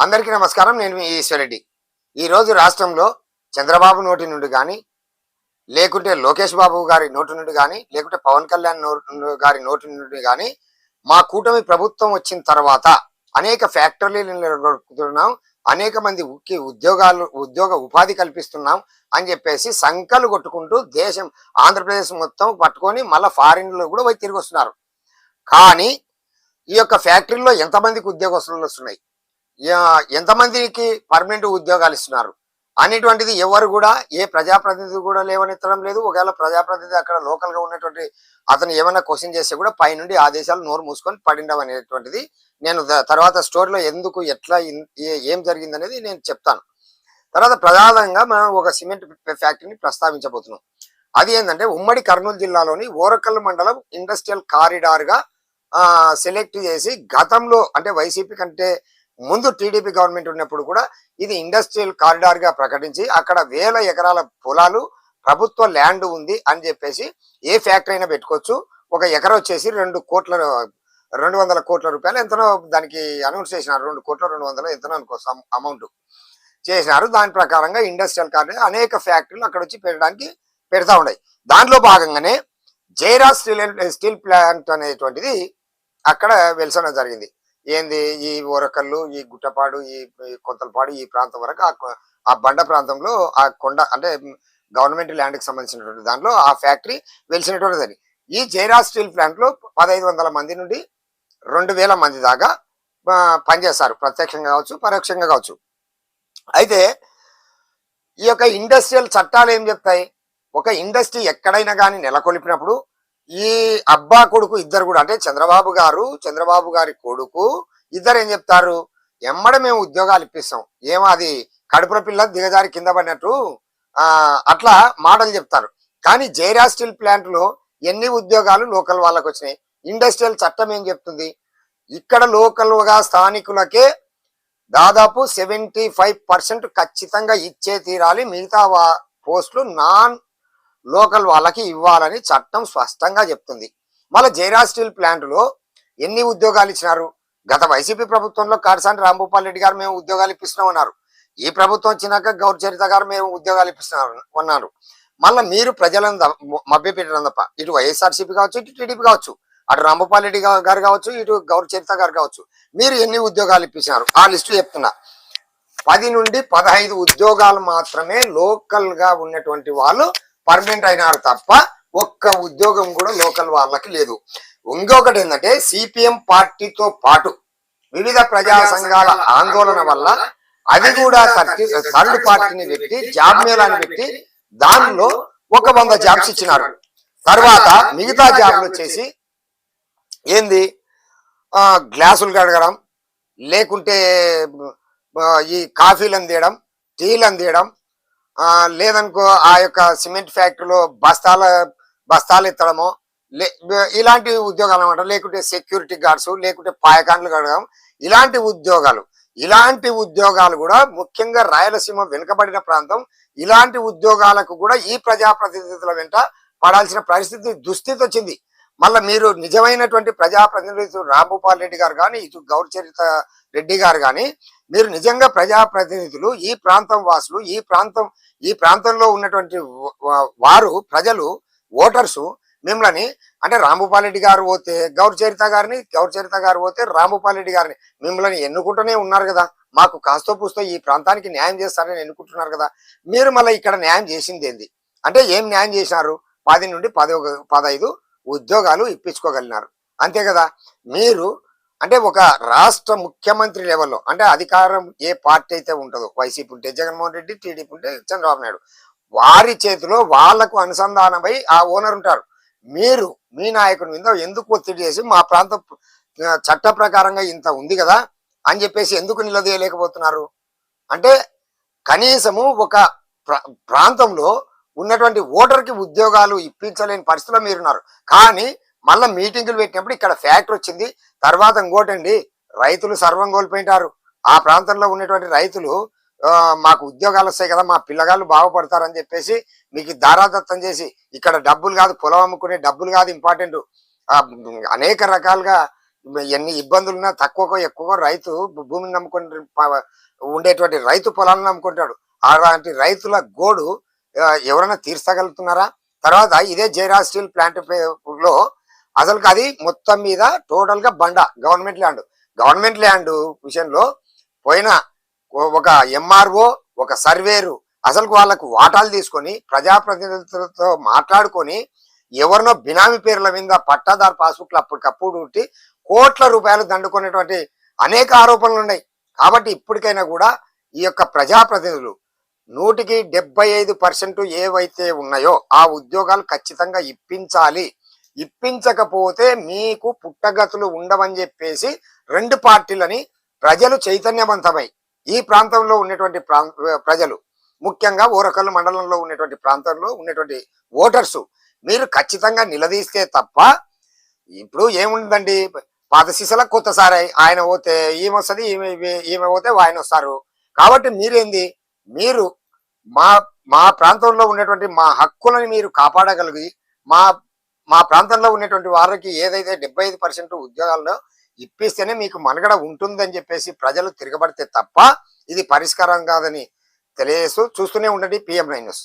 అందరికీ నమస్కారం. నేను మీ ఈశ్వరెడ్డి. ఈరోజు రాష్ట్రంలో చంద్రబాబు నోటి నుండి కానీ, లేకుంటే లోకేష్ బాబు గారి నోటి నుండి కానీ, లేకుంటే పవన్ కళ్యాణ్ గారి నోటి నుండి కానీ, మా కూటమి ప్రభుత్వం వచ్చిన తర్వాత అనేక ఫ్యాక్టరీలు నెలకొల్పుతున్నాం, అనేక మంది ఉద్యోగ ఉపాధి కల్పిస్తున్నాం అని చెప్పేసి సంకలు కొట్టుకుంటూ దేశం ఆంధ్రప్రదేశ్ మొత్తం పట్టుకొని మళ్ళీ ఫారిన్లో కూడా పోయి తిరిగి వస్తున్నారు. కానీ ఈ యొక్క ఫ్యాక్టరీలో ఎంతమందికి ఉద్యోగస్తులు వస్తున్నాయి, ఎంతమందికి పర్మనెంట్ ఉద్యోగాలు ఇస్తున్నారు అనేటువంటిది ఎవరు కూడా, ఏ ప్రజాప్రతినిధి కూడా లేవనెత్తడం లేదు. ఒకవేళ ప్రజాప్రతినిధి అక్కడ లోకల్ గా ఉన్నటువంటి అతను ఏమైనా క్వశ్చన్ చేస్తే కూడా పైనుండి ఆదేశాలు నోరు మూసుకొని పడిండవు అనేటువంటిది నేను తర్వాత స్టోరీలో ఎందుకు ఎట్లా ఏం జరిగింది అనేది నేను చెప్తాను. తర్వాత ప్రధానంగా మనం ఒక సిమెంట్ ఫ్యాక్టరీని ప్రస్తావించబోతున్నాం. అది ఏంటంటే ఉమ్మడి కర్నూలు జిల్లాలోని ఓరకల్ మండలం ఇండస్ట్రియల్ కారిడార్ గా సెలెక్ట్ చేసి గతంలో అంటే వైసీపీ కంటే ముందు టీడీపీ గవర్నమెంట్ ఉన్నప్పుడు కూడా ఇది ఇండస్ట్రియల్ కారిడార్ గా ప్రకటించి అక్కడ 1000 ఎకరాల పొలాలు ప్రభుత్వ ల్యాండ్ ఉంది అని చెప్పేసి ఏ ఫ్యాక్టరీ అయినా పెట్టుకోవచ్చు. ఒక ఎకరా వచ్చేసి 200 కోట్ల రూపాయలు ఎంతనో దానికి అనౌన్స్ చేసినారు. 2 కోట్ల 200 ఎంతనో అనుకోసం అమౌంట్ చేసినారు. దాని ప్రకారంగా ఇండస్ట్రియల్ కారిడార్ అనేక ఫ్యాక్టరీలు అక్కడ వచ్చి పెట్టడానికి పెడతా ఉన్నాయి. దాంట్లో భాగంగానే జైరా స్టీల్ ప్లాంట్ అనేటువంటిది అక్కడ వెలిసన జరిగింది. ఏంది ఈ ఓరకల్లు, ఈ గుట్టపాడు, ఈ కొంతలపాడు ఈ ప్రాంతం వరకు ఆ బండ ప్రాంతంలో ఆ కొండ అంటే గవర్నమెంట్ ల్యాండ్ కి సంబంధించినటువంటి దాంట్లో ఆ ఫ్యాక్టరీ వెలిసినటువంటిది. ఈ జైరా స్టీల్ ప్లాంట్ లో 1500 మంది నుండి 2000 మంది దాకా పనిచేస్తారు, ప్రత్యక్షంగా కావచ్చు పరోక్షంగా కావచ్చు. అయితే ఈ యొక్క ఇండస్ట్రియల్ చట్టాలు ఏం చెప్తాయి, ఒక ఇండస్ట్రీ ఎక్కడైనా కానీ నెలకొల్పినప్పుడు ఈ అబ్బా కొడుకు ఇద్దరు కూడా అంటే చంద్రబాబు గారి కొడుకు ఇద్దరు ఏం చెప్తారు, ఎమ్మడ మేము ఉద్యోగాలు ఇప్పిస్తాం, ఏమో అది కడుపుల పిల్ల దిగజారి కింద పడినట్టు అట్లా మాటలు చెప్తారు. కానీ జైరా స్టీల్ ప్లాంట్ లో ఎన్ని ఉద్యోగాలు లోకల్ వాళ్ళకు వచ్చినాయి? ఇండస్ట్రియల్ చట్టం ఏం చెప్తుంది, ఇక్కడ లోకల్ గా స్థానికులకే దాదాపు 75% ఖచ్చితంగా ఇచ్చే తీరాలి, మిగతా పోస్టులు నాన్ లోకల్ వాళ్ళకి ఇవ్వాలని చట్టం స్పష్టంగా చెప్తుంది. మళ్ళీ జైరా స్టీల్ ప్లాంట్ లో ఎన్ని ఉద్యోగాలు ఇచ్చినారు? గత వైసీపీ ప్రభుత్వంలో కాటసాని రాంభూపాల్ రెడ్డి గారు మేము ఉద్యోగాలు ఇప్పిస్తున్నాం అన్నారు. ఈ ప్రభుత్వం వచ్చినాక గౌర్ చరిత గారు మేము ఉద్యోగాలు ఇప్పిస్తున్నాం అన్నారు. మళ్ళీ మీరు ప్రజలను మభ్యపెట్టడం తప్ప ఇటు వైఎస్ఆర్సీపీ కావచ్చు, ఇటు టీడీపీ కావచ్చు, అటు రాంభూపాల్ రెడ్డి గారు కావచ్చు, ఇటు గౌర్ చరిత గారు కావచ్చు, మీరు ఎన్ని ఉద్యోగాలు ఇప్పించినారు ఆ లిస్టు చెప్తున్నా. 10 నుండి 15 ఉద్యోగాలు మాత్రమే లోకల్ గా ఉన్నటువంటి వాళ్ళు పర్మనెంట్ అయినారు తప్ప ఒక్క ఉద్యోగం కూడా లోకల్ వాళ్ళకి లేదు. ఇంకొకటి ఏంటంటే సిపిఎం పార్టీతో పాటు వివిధ ప్రజా సంఘాల ఆందోళన వల్ల అది కూడా థర్డ్ పార్టీని పెట్టి జాబ్ మేళాని పెట్టి దానిలో ఒక 100 జాబ్స్ ఇచ్చినారు. తర్వాత మిగతా జాబ్లు వచ్చేసి ఏంది, గ్లాసులు కడగడం, లేకుంటే ఈ కాఫీలు అందియడం, టీలు అందియడం, లేదనుకో ఆ యొక్క సిమెంట్ ఫ్యాక్టరీలో బస్తాలు ఎత్తడమో ఇలాంటి ఉద్యోగాలు అనమాట. లేకుంటే సెక్యూరిటీ గార్డ్స్, లేకుంటే పాయకాన్లు కడగడం, ఇలాంటి ఉద్యోగాలు కూడా ముఖ్యంగా రాయలసీమ వెనుకబడిన ప్రాంతం. ఇలాంటి ఉద్యోగాలకు కూడా ఈ ప్రజాప్రతినిధుల వెంట పడాల్సిన దుస్థితి వచ్చింది. మళ్ళీ మీరు నిజమైనటువంటి ప్రజాప్రతినిధులు రాంభూపాల్ రెడ్డి గారు కానీ, ఇటు గౌర్ చరిత రెడ్డి గారు కానీ, మీరు నిజంగా ప్రజాప్రతినిధులు, ఈ ప్రాంతం వాసులు, ఈ ప్రాంతంలో ఉన్నటువంటి వారు ప్రజలు ఓటర్సు మిమ్మల్ని అంటే రాంభూపాల్ రెడ్డి గారు పోతే గౌర్ చరిత గారు పోతే రాంభూపాల్ రెడ్డి గారిని మిమ్మల్ని ఎన్నుకుంటూనే ఉన్నారు కదా, మాకు కాస్తో పూస్తో ఈ ప్రాంతానికి న్యాయం చేస్తారని ఎన్నుకుంటున్నారు కదా. మీరు మళ్ళీ ఇక్కడ న్యాయం చేసింది ఏంది అంటే ఏం న్యాయం చేసినారు? 10 నుండి 15 ఉద్యోగాలు ఇప్పించుకోగలిగినారు, అంతే కదా. మీరు అంటే ఒక రాష్ట్ర ముఖ్యమంత్రి లెవెల్లో అంటే అధికారం ఏ పార్టీ అయితే ఉంటుందో, వైసీపీ ఉంటే జగన్మోహన్ రెడ్డి, టీడీపీ ఉంటే చంద్రబాబు నాయుడు, వారి చేతిలో వాళ్లకు అనుసంధానమై ఆ ఓనర్ ఉంటారు. మీరు మీ నాయకుడి మీద ఎందుకు ఒత్తిడి చేసి మా ప్రాంతం చట్ట ప్రకారంగా ఇంత ఉంది కదా అని చెప్పేసి ఎందుకు నిలదీయలేకపోతున్నారు? అంటే కనీసము ఒక ప్రాంతంలో ఉన్నటువంటి ఓటర్కి ఉద్యోగాలు ఇప్పించలేని పరిస్థితిలో మీరున్నారు. కానీ మళ్ళీ మీటింగులు పెట్టినప్పుడు ఇక్కడ ఫ్యాక్టరీ వచ్చింది, తర్వాత ఇంకోటండి రైతులు సర్వం కోల్పోయింటారు. ఆ ప్రాంతంలో ఉన్నటువంటి రైతులు మాకు ఉద్యోగాలు వస్తాయి కదా, మా పిల్లగాళ్ళు బాగుపడతారని చెప్పేసి మీకు దారాదత్తం చేసి ఇక్కడ డబ్బులు కాదు, పొలం అమ్ముకునే డబ్బులు కాదు ఇంపార్టెంట్, అనేక రకాలుగా ఎన్ని ఇబ్బందులున్నా తక్కువకో ఎక్కువకో రైతు భూమిని నమ్ముకొని ఉండేటువంటి రైతు పొలాలను నమ్ముకుంటాడు. అలాంటి రైతుల గోడు ఎవరైనా తీర్చగలుగుతున్నారా? తర్వాత ఇదే జయరాజ్ స్టీల్ ప్లాంట్ లో అసలు అది మొత్తం మీద టోటల్ గా బండ గవర్నమెంట్ ల్యాండ్ విషయంలో పోయిన ఒక ఎంఆర్ఓ ఒక సర్వేరు అసలు వాళ్ళకు వాటాలు తీసుకొని ప్రజాప్రతినిధులతో మాట్లాడుకొని ఎవరినో బినామీ పేర్ల మీద పట్టాదారు పాస్బుక్లు అప్పటికప్పుడు ఉట్టి కోట్ల రూపాయలు దండుకునేటువంటి అనేక ఆరోపణలు ఉన్నాయి. కాబట్టి ఇప్పటికైనా కూడా ఈ యొక్క ప్రజాప్రతినిధులు 100% ఏవైతే ఉన్నాయో ఆ ఉద్యోగాలు ఖచ్చితంగా ఇప్పించాలి. ఇప్పించకపోతే మీకు పుట్టగతులు ఉండవని చెప్పేసి రెండు పార్టీలని ప్రజలు చైతన్యవంతమై ఈ ప్రాంతంలో ఉన్నటువంటి ప్రజలు ముఖ్యంగా ఓరకల్లు మండలంలో ఉన్నటువంటి ప్రాంతంలో ఉన్నటువంటి ఓటర్సు మీరు ఖచ్చితంగా నిలదీస్తే తప్ప ఇప్పుడు ఏముందండి, పాత సీసల కొత్త సారి ఆయన పోతే ఈమె వస్తుంది, ఈమె పోతే ఆయన వస్తారు. కాబట్టి మీరేంది, మీరు మా మా ప్రాంతంలో ఉన్నటువంటి మా హక్కులను మీరు కాపాడగలిగి మా మా ప్రాంతంలో ఉన్నటువంటి వారికి ఏదైతే 75% ఉద్యోగాల్లో ఇప్పిస్తేనే మీకు మనుగడ ఉంటుందని చెప్పేసి ప్రజలు తిరగబడితే తప్ప ఇది పరిష్కారం కాదని తెలియజేస్తూ చూస్తూనే ఉండండి PM9 న్యూస్.